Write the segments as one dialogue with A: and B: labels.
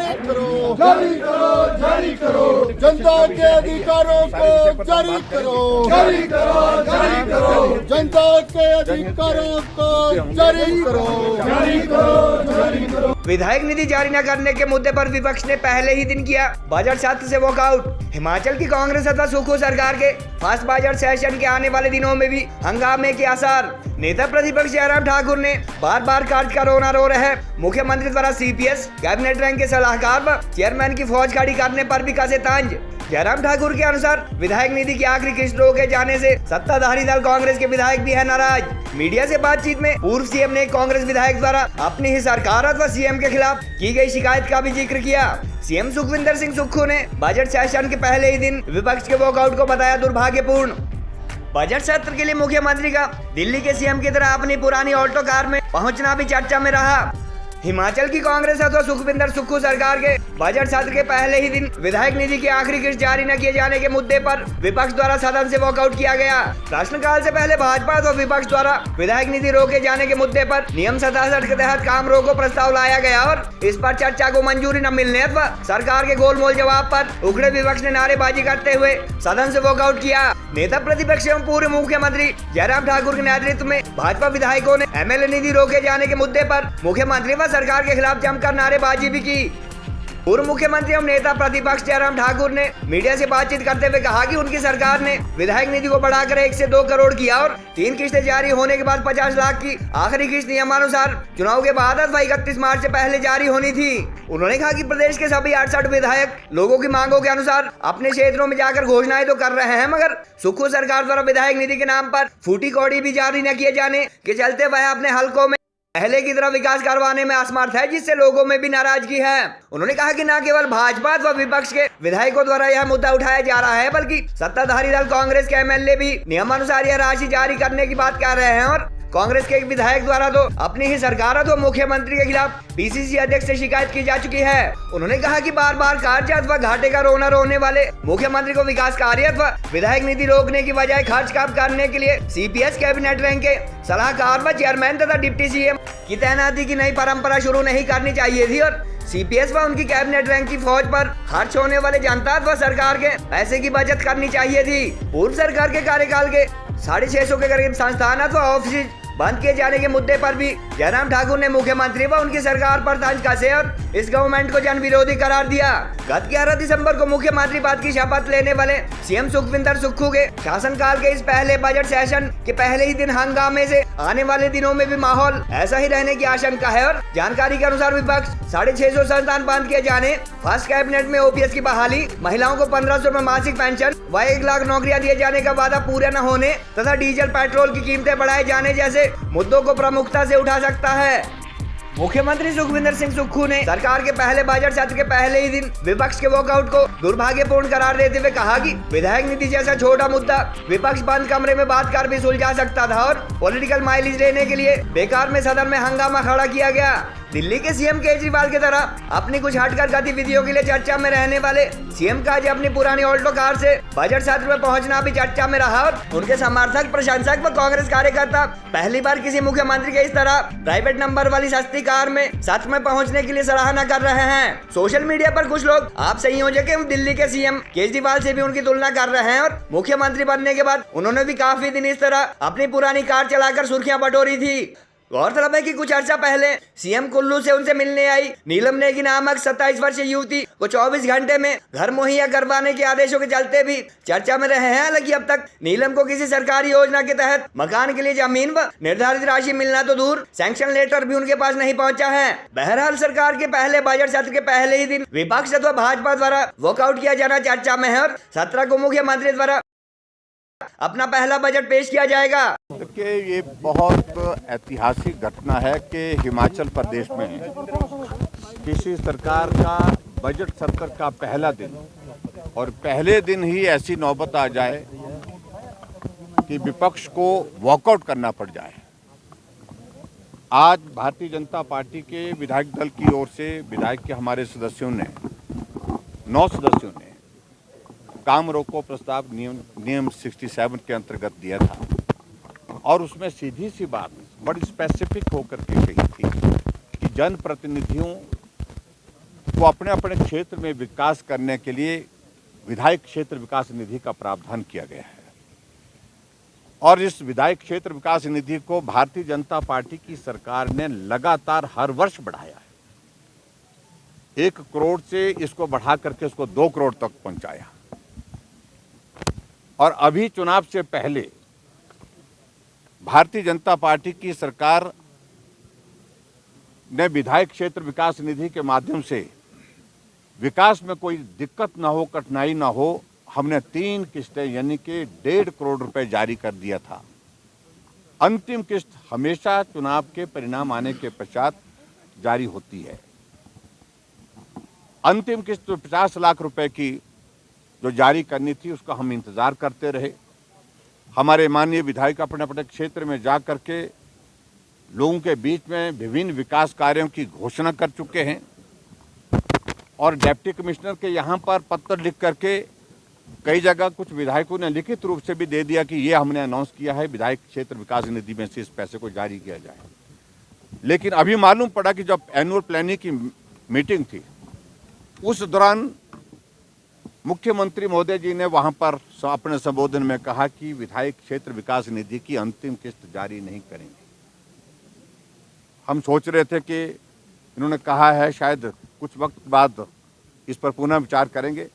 A: जारी करो, जारी करो, जनता के अधिकारों को जारी करो, जारी करो, जारी करो, जनता के अधिकारों को जारी करो, जारी करो, जारी करो।
B: विधायक निधि जारी न करने के मुद्दे पर विपक्ष ने पहले ही दिन किया बजट सत्र से वॉकआउट। हिमाचल की कांग्रेस अथवा सुक्खू सरकार के फर्स्ट बजट सेशन के आने वाले दिनों में भी हंगामे के आसार। नेता प्रतिपक्ष जयराम ठाकुर ने बार बार कार्य का रोना रो रहे मुख्यमंत्री द्वारा सीपीएस कैबिनेट रैंक के सलाहकार व चेयरमैन की फौज खड़ी करने पर भी कसे तंज। जयराम ठाकुर के अनुसार विधायक निधि की आखिरी किस्त रोके जाने से सत्ताधारी दल कांग्रेस के विधायक भी है नाराज। मीडिया से बातचीत में पूर्व सीएम ने कांग्रेस विधायक द्वारा अपनी ही सरकार अथवा सीएम के खिलाफ की गई शिकायत का भी जिक्र किया। सीएम सुखविंदर सिंह सुक्खू ने बजट सेशन के पहले ही दिन विपक्ष के वॉकआउट को बताया दुर्भाग्यपूर्ण। बजट सत्र के लिए मुख्यमंत्री का दिल्ली के सीएम की तरह अपनी पुरानी ऑल्टो कार में पहुंचना भी चर्चा में रहा। हिमाचल की कांग्रेस अथवा सुखविंदर सुक्खू सरकार के बजट सत्र के पहले ही दिन विधायक निधि की आखिरी किस्त जारी न किए जाने के मुद्दे पर विपक्ष द्वारा सदन से वॉकआउट किया गया। प्रश्नकाल से पहले भाजपा अथवा विपक्ष द्वारा विधायक निधि रोके जाने के मुद्दे पर नियम 67 के तहत काम रोको प्रस्ताव लाया गया और इस पर चर्चा को मंजूरी न मिलने अथवा सरकार के गोलमोल जवाब पर उखड़े विपक्ष ने नारेबाजी करते हुए सदन से वॉकआउट किया। नेता प्रतिपक्ष एवं पूर्व मुख्यमंत्री जयराम ठाकुर के नेतृत्व में भाजपा विधायकों ने एमएलए निधि रोके जाने के मुद्दे पर मुख्यमंत्री व सरकार के खिलाफ जमकर नारेबाजी भी की। पूर्व मुख्यमंत्री एवं नेता प्रतिपक्ष जयराम ठाकुर ने मीडिया से बातचीत करते हुए कहा कि उनकी सरकार ने विधायक निधि को बढ़ाकर 1 से 2 करोड़ किया और 3 किस्तें जारी होने के बाद 50 लाख की आखिरी किस्त नियमानुसार चुनाव के बाद अथवा 31 मार्च से पहले जारी होनी थी। उन्होंने कहा कि प्रदेश के सभी 68 विधायक लोगों की मांगों के अनुसार अपने क्षेत्रों में जाकर घोषणाएं तो कर रहे हैं, मगर सुक्खू सरकार द्वारा विधायक निधि के नाम पर फूटी कौड़ी भी जारी न किए जाने के चलते वह अपने हलकों में पहले की तरह विकास करवाने में असमर्थ है, जिससे लोगों में भी नाराजगी है। उन्होंने कहा कि न केवल भाजपा व विपक्ष के विधायकों द्वारा यह मुद्दा उठाया जा रहा है, बल्कि सत्ताधारी दल कांग्रेस के एमएलए भी नियमानुसार यह राशि जारी करने की बात कर रहे हैं और कांग्रेस के एक विधायक द्वारा तो अपनी ही सरकार तो मुख्यमंत्री के खिलाफ पीसीसी अध्यक्ष से शिकायत की जा चुकी है। उन्होंने कहा कि बार बार कार्य अथवा घाटे का रोना रोने वाले मुख्यमंत्री को विकास कार्य अथवा विधायक निधि रोकने की बजाय खर्च कम करने के लिए सीपीएस कैबिनेट रैंक के सलाहकार व चेयरमैन तथा डिप्टी सीएम की तैनाती की नई परंपरा शुरू नहीं करनी चाहिए थी और सीपीएस व उनकी कैबिनेट रैंक की फौज पर खर्च होने वाले जनता व सरकार के पैसे की बचत करनी चाहिए थी। पूर्व सरकार के कार्यकाल के 650 के करीब संस्थान अथवा ऑफिस बंद किए जाने के मुद्दे पर भी जयराम ठाकुर ने मुख्यमंत्री व उनकी सरकार पर तंज कसे और इस गवर्नमेंट को जन विरोधी करार दिया। गत 11 दिसंबर को मुख्यमंत्री पद की शपथ लेने वाले सीएम सुखविंदर सुक्खू के शासनकाल के इस पहले बजट सेशन के पहले ही दिन हंगामे से आने वाले दिनों में भी माहौल ऐसा ही रहने की आशंका है और जानकारी के अनुसार विपक्ष 650 संस्थान बंद किए जाने, फर्स्ट कैबिनेट में ओपीएस की बहाली, महिलाओं को 1500 रुपए मासिक पेंशन व 1 लाख नौकरियां दिए जाने का वादा पूरा न होने तथा डीजल पेट्रोल की कीमतें बढ़ाए जाने जैसे मुद्दों को प्रमुखता से उठा सकता है। मुख्यमंत्री सुखविंदर सिंह सुक्खू ने सरकार के पहले बजट सत्र के पहले ही दिन विपक्ष के वॉकआउट को दुर्भाग्यपूर्ण करार देते हुए कहा कि विधायक निधि जैसा छोटा मुद्दा विपक्ष बंद कमरे में बात कर भी सुलझा सकता था और पॉलिटिकल माइलेज लेने के लिए बेकार में सदन में हंगामा खड़ा किया गया। दिल्ली के सीएम केजरीवाल की तरह अपनी कुछ हटकर गतिविधियों के लिए चर्चा में रहने वाले सीएम का आज अपनी पुरानी ऑल्टो कार से बजट सत्र में पहुंचना भी चर्चा में रहा और उनके समर्थक, प्रशंसक व कांग्रेस कार्यकर्ता पहली बार किसी मुख्यमंत्री के इस तरह प्राइवेट नंबर वाली सस्ती कार में सत्र में पहुंचने के लिए सराहना कर रहे हैं। सोशल मीडिया पर कुछ लोग आप संयोजक एवं दिल्ली के सीएम केजरीवाल से भी उनकी तुलना कर रहे हैं और मुख्यमंत्री बनने के बाद उन्होंने भी काफी दिन इस तरह अपनी पुरानी कार चलाकर सुर्खियां बटोरी थी। गौरतलब है कि कुछ अर्सा पहले सीएम कुल्लू से उनसे मिलने आई नीलम नेगी नामक 27 वर्षीय युवती को 24 घंटे में घर मुहैया करवाने के आदेशों के चलते भी चर्चा में रहे हैं। हालांकि अब तक नीलम को किसी सरकारी योजना के तहत मकान के लिए जमीन व निर्धारित राशि मिलना तो दूर, सैंक्शन लेटर भी उनके पास नहीं पहुंचा है। बहरहाल सरकार के पहले बजट सत्र के पहले ही दिन विपक्ष अथवा भाजपा द्वारा वॉकआउट किया जाना चर्चा में है और 17 को मुख्यमंत्री द्वारा अपना पहला बजट पेश किया जाएगा।
C: देखिए, ये बहुत ऐतिहासिक घटना है कि हिमाचल प्रदेश में किसी सरकार का बजट सत्र का पहला दिन और पहले दिन ही ऐसी नौबत आ जाए कि विपक्ष को वॉकआउट करना पड़ जाए। आज भारतीय जनता पार्टी के विधायक दल की ओर से विधायक के हमारे सदस्यों ने 9 सदस्यों ने काम रोको प्रस्ताव नियम 67 के अंतर्गत दिया था और उसमें सीधी सी बात बड़ी स्पेसिफिक होकर के कही थी कि जनप्रतिनिधियों वो अपने अपने क्षेत्र में विकास करने के लिए विधायक क्षेत्र विकास निधि का प्रावधान किया गया है। और इस विधायक क्षेत्र विकास निधि को भारतीय जनता पार्टी की सरकार ने लगातार हर वर्ष बढ़ाया है। 1 करोड़ से इसको बढ़ा करके इसको 2 करोड़ तक पहुंचाया। और अभी चुनाव से पहले भारतीय जनता पार्टी की सरकार ने विधायक क्षेत्र विकास निधि के माध्यम से विकास में कोई दिक्कत ना हो, कठिनाई ना हो, हमने 3 किस्तें यानी कि 1.5 करोड़ रुपए जारी कर दिया था। अंतिम किस्त हमेशा चुनाव के परिणाम आने के पश्चात जारी होती है। अंतिम किस्त 50 लाख रुपए की जो जारी करनी थी उसका हम इंतजार करते रहे। हमारे माननीय विधायक अपने अपने क्षेत्र में जा करके लोगों के बीच में विभिन्न विकास कार्यों की घोषणा कर चुके हैं और डिप्टी कमिश्नर के यहाँ पर पत्र लिख करके कई जगह कुछ विधायकों ने लिखित रूप से भी दे दिया कि ये हमने अनाउंस किया है, विधायक क्षेत्र विकास निधि में से इस पैसे को जारी किया जाए। लेकिन अभी मालूम पड़ा कि जब एनुअल प्लानिंग की मीटिंग थी उस दौरान मुख्यमंत्री महोदय जी ने वहां पर अपने संबोधन में कहा कि विधायक क्षेत्र विकास निधि की अंतिम किस्त जारी नहीं करेंगे। हम सोच रहे थे कि इन्होंने कहा है शायद कुछ वक्त बाद इस पर पुनः विचार करेंगे,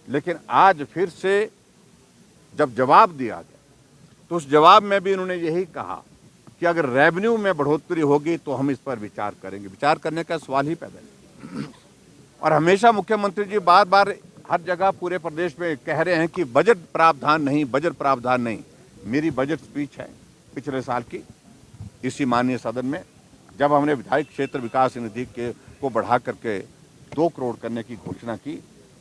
C: लेकिन आज फिर से जब जवाब दिया गया तो उस जवाब में भी इन्होंने यही कहा कि अगर रेवेन्यू में बढ़ोतरी होगी तो हम इस पर विचार करेंगे। विचार करने का सवाल ही पैदा नहीं। और हमेशा मुख्यमंत्री जी बार बार हर जगह पूरे प्रदेश में कह रहे हैं कि बजट प्रावधान नहीं, बजट प्रावधान नहीं। मेरी बजट स्पीच है पिछले साल की इसी माननीय सदन में, जब हमने विधायक क्षेत्र विकास निधि को बढ़ा करके 2 करोड़ करने की घोषणा की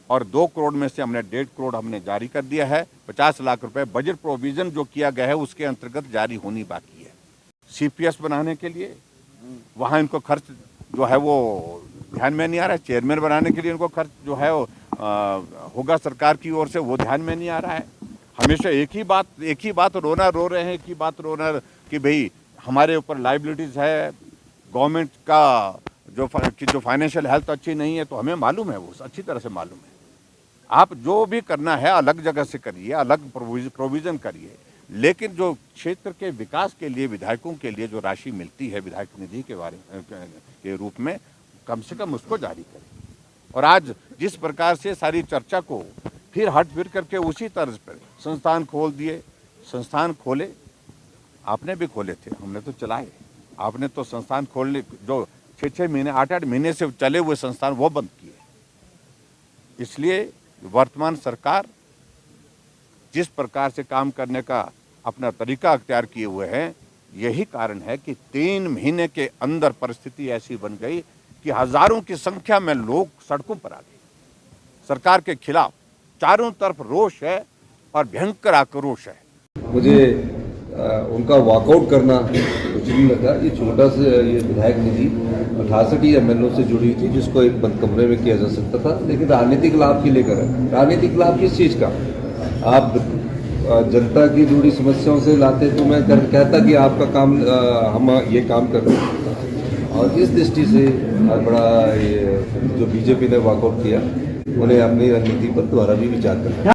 C: और 2 करोड़ में से हमने 1.5 करोड़ हमने जारी कर दिया है। 50 लाख रुपए बजट प्रोविजन जो किया गया है उसके अंतर्गत जारी होनी बाकी है। CPS बनाने के लिए वहाँ इनको खर्च जो है वो ध्यान में नहीं आ रहा है। चेयरमैन बनाने के लिए इनको खर्च जो है वो होगा सरकार की ओर से, वो ध्यान में नहीं आ रहा है। हमेशा एक ही बात रो रहे हैं, एक ही बात रोना कि भाई हमारे ऊपर लाइबिलिटीज है, गवर्नमेंट का जो फाइनेंशियल हेल्थ अच्छी नहीं है। तो हमें मालूम है, वो अच्छी तरह से मालूम है। आप जो भी करना है अलग जगह से करिए, अलग प्रोविजन करिए, लेकिन जो क्षेत्र के विकास के लिए विधायकों के लिए जो राशि मिलती है विधायक निधि के रूप में, कम से कम उसको जारी करें। और आज जिस प्रकार से सारी चर्चा को फिर हट फिर करके उसी तर्ज पर संस्थान खोल दिए, संस्थान खोले, आपने भी खोले थे, हमने तो चलाए। आपने तो संस्थान खोलने जो 6-6 महीने 8-8 महीने से चले हुए संस्थान वो बंद किए। इसलिए वर्तमान सरकार जिस प्रकार से काम करने का अपना तरीका अख्तियार किए हुए हैं, यही कारण है कि 3 महीने के अंदर परिस्थिति ऐसी बन गई कि हजारों की संख्या में लोग सड़कों पर आ गए। सरकार के खिलाफ चारों तरफ रोष है और भयंकर आक्रोश है।
D: मुझे उनका वॉकआउट करना कुछ नहीं लगा। ये छोटा सा ये विधायक निधि 68 MLO से जुड़ी थी जिसको एक बंद कमरे में किया जा सकता था, लेकिन राजनीतिक लाभ के लेकर है। राजनीतिक लाभ किस चीज़ का? आप जनता की जुड़ी समस्याओं से लाते तो मैं कहता कि आपका काम हम ये काम कर रहे हैं। और इस दृष्टि से बड़ा ये जो बीजेपी ने वॉकआउट किया, उन्हें अपनी रणनीति पर दोबारा भी विचार करना।